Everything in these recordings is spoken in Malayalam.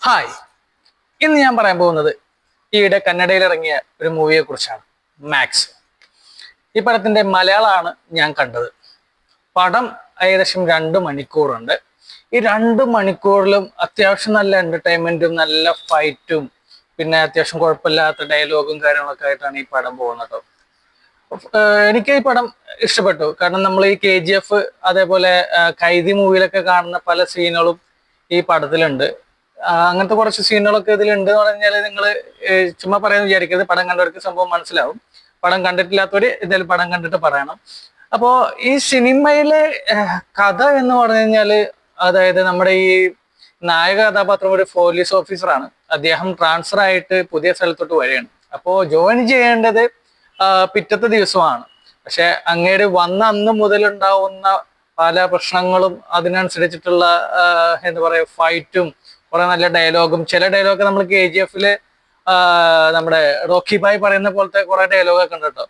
ഹായ്, ഇന്ന് ഞാൻ പറയാൻ പോകുന്നത് ഈയിടെ കന്നഡയിൽ ഇറങ്ങിയ ഒരു മൂവിയെ കുറിച്ചാണ്. മാക്സ്. ഈ പടത്തിന്റെ മലയാളമാണ് ഞാൻ കണ്ടത്. പടം ഏകദേശം 2 മണിക്കൂറുണ്ട്. ഈ 2 മണിക്കൂറിലും അത്യാവശ്യം നല്ല എന്റർടൈൻമെന്റും നല്ല ഫൈറ്റും പിന്നെ അത്യാവശ്യം കുഴപ്പമില്ലാത്ത ഡയലോഗും കാര്യങ്ങളൊക്കെ ആയിട്ടാണ് ഈ പടം പോകുന്നത്. എനിക്ക് ഈ പടം ഇഷ്ടപ്പെട്ടു. കാരണം നമ്മൾ ഈ KGF അതേപോലെ കൈദി മൂവിയിലൊക്കെ കാണുന്ന പല സീനുകളും ഈ പടത്തിലുണ്ട്. അങ്ങനത്തെ കുറച്ച് സീനുകളൊക്കെ ഇതിലുണ്ട് എന്ന് പറഞ്ഞാൽ നിങ്ങൾ ചുമ്മാ പറയാൻ വിചാരിക്കരുത്. പടം കണ്ടവർക്ക് സംഭവം മനസ്സിലാവും. പടം കണ്ടിട്ടില്ലാത്തവര് എന്തായാലും പടം കണ്ടിട്ട് പറയണം. അപ്പോ ഈ സിനിമയിലെ കഥ എന്ന് പറഞ്ഞു കഴിഞ്ഞാല്, അതായത് നമ്മുടെ ഈ നായക കഥാപാത്രം ഒരു പോലീസ് ഓഫീസറാണ്. അദ്ദേഹം ട്രാൻസ്ഫർ ആയിട്ട് പുതിയ സ്ഥലത്തോട്ട് വരികയാണ്. അപ്പോ ജോയിൻ ചെയ്യേണ്ടത് പിറ്റത്തെ ദിവസമാണ്. പക്ഷെ അങ്ങേര് വന്ന അന്ന് മുതലുണ്ടാവുന്ന പല പ്രശ്നങ്ങളും അതിനനുസരിച്ചിട്ടുള്ള എന്താ പറയാ ഫൈറ്റും കുറെ നല്ല ഡയലോഗും, ചില ഡയലോഗ് നമ്മൾ KGF-ല് നമ്മുടെ റോക്കി ഭായ് പറയുന്ന പോലത്തെ കുറെ ഡയലോഗൊക്കെ ഉണ്ട് കേട്ടോ.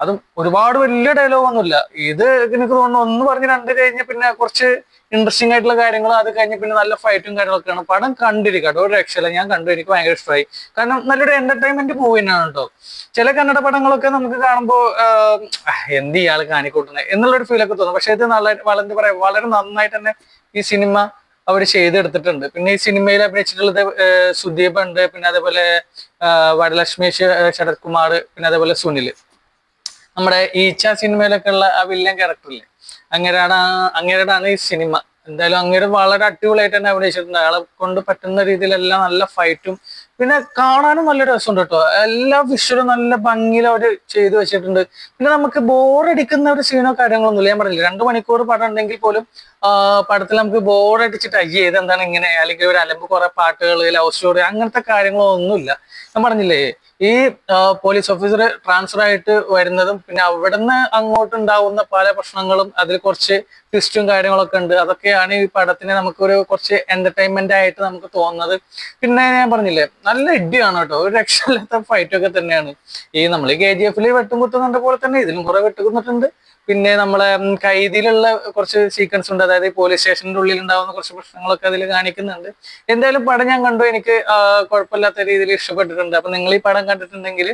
അതും ഒരുപാട് വലിയ ഡയലോഗ് ഒന്നുമില്ല. ഇത് എനിക്ക് തോന്നുന്നു ഒന്ന് പറഞ്ഞ് രണ്ട് കഴിഞ്ഞ് പിന്നെ കുറച്ച് ഇൻട്രസ്റ്റിംഗ് ആയിട്ടുള്ള കാര്യങ്ങൾ, അത് കഴിഞ്ഞ് പിന്നെ നല്ല ഫൈറ്റും കാര്യങ്ങളൊക്കെയാണ്. പടം കണ്ടിരിക്കട്ടോ, ഒരു രക്ഷയില്ല. ഞാൻ കണ്ടു, എനിക്ക് ഭയങ്കര ഇഷ്ടമായി. കാരണം നല്ലൊരു എന്റർടൈൻമെന്റ് മൂവി തന്നെയാണ് കേട്ടോ. ചില കന്നഡ പടങ്ങളൊക്കെ നമുക്ക് കാണുമ്പോൾ എന്ത് ഇയാൾ കാണിക്കൂട്ടുന്നത് എന്നുള്ളൊരു ഫീലൊക്കെ തോന്നും. പക്ഷെ ഇത് എന്താ പറയാ വളരെ നന്നായിട്ട് തന്നെ ഈ സിനിമ അവർ ചെയ്തെടുത്തിട്ടുണ്ട്. പിന്നെ ഈ സിനിമയിൽ അഭിനയിച്ചിട്ടുള്ളത് സുദീപ് ഉണ്ട്, പിന്നെ അതേപോലെ വരലക്ഷ്മി ശരത് കുമാർ, പിന്നെ അതേപോലെ സുനിൽ. നമ്മുടെ ഈച്ച സിനിമയിലൊക്കെ ഉള്ള ആ വില്ലൻ ക്യാരക്ടറില്ലേ, അങ്ങേരാണ് ഈ സിനിമ. എന്തായാലും അങ്ങേര് വളരെ അടിപൊളിയായിട്ട് തന്നെ അഭിനയിച്ചിട്ടുണ്ട്. അയാളെ കൊണ്ട് പറ്റുന്ന രീതിയിലെല്ലാം നല്ല ഫൈറ്റും പിന്നെ കാണാനും നല്ല രസമുണ്ട് കേട്ടോ. എല്ലാ വിഷ്വലും നല്ല ഭംഗിയിൽ അവര് ചെയ്തു വെച്ചിട്ടുണ്ട്. പിന്നെ നമുക്ക് ബോറടിക്കുന്ന ഒരു സീനോ കാര്യങ്ങളൊന്നുമില്ല. ഞാൻ പറഞ്ഞില്ല 2 മണിക്കൂർ പടം ഉണ്ടെങ്കിൽ പോലും പടത്തിൽ നമുക്ക് ബോറടിച്ചിട്ട് അയ്യേ ഇതെന്താണ് ഇങ്ങനെ, അല്ലെങ്കിൽ ഒരു അലമ്പ് കുറെ പാട്ടുകൾ, ലവ് സ്റ്റോറി, അങ്ങനത്തെ കാര്യങ്ങളൊന്നുമില്ല. ഞാൻ പറഞ്ഞില്ലേ, ഈ പോലീസ് ഓഫീസർ ട്രാൻസ്ഫർ ആയിട്ട് വരുന്നതും പിന്നെ അവിടുന്ന് അങ്ങോട്ട് ഉണ്ടാവുന്ന പല പ്രശ്നങ്ങളും, അതിൽ കുറച്ച് ട്വിസ്റ്റും കാര്യങ്ങളൊക്കെ ഉണ്ട്. അതൊക്കെയാണ് ഈ പടത്തിനെ നമുക്കൊരു കുറച്ച് എന്റർടൈൻമെന്റ് ആയിട്ട് നമുക്ക് തോന്നുന്നത്. പിന്നെ ഞാൻ പറഞ്ഞില്ലേ, നല്ല ഇടിയാണ് കേട്ടോ, ഒരു രക്ഷയില്ലാത്ത ഫൈറ്റൊക്കെ തന്നെയാണ്. ഈ നമ്മൾ KGF-ല് വെട്ടുകുത്തുന്നുണ്ട് പോലെ തന്നെ ഇതിലും കുറെ വെട്ടുകുന്നിട്ടുണ്ട്. പിന്നെ നമ്മളെ കൈദിയിലുള്ള കുറച്ച് സീക്വൻസ് ഉണ്ട്, അതായത് പോലീസ് സ്റ്റേഷന്റെ ഉള്ളിൽ ഉണ്ടാവുന്ന കുറച്ച് പ്രശ്നങ്ങളൊക്കെ അതിൽ കാണിക്കുന്നുണ്ട്. എന്തായാലും പടം ഞാൻ കണ്ടു, എനിക്ക് കുഴപ്പമില്ലാത്ത രീതിയിൽ ഇഷ്ടപ്പെട്ടിട്ടുണ്ട്. അപ്പൊ നിങ്ങൾ ഈ പടം കണ്ടിട്ടുണ്ടെങ്കിൽ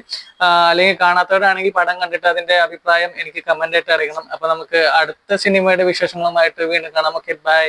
അല്ലെങ്കിൽ കാണാത്തവരാണെങ്കിൽ പടം കണ്ടിട്ട് അതിന്റെ അഭിപ്രായം എനിക്ക് കമന്റ് ആയിട്ട് അറിയിക്കണം. അപ്പൊ നമുക്ക് അടുത്ത സിനിമയുടെ വിശേഷങ്ങളുമായിട്ട് വീണ്ടും കാണാം. Okay, by.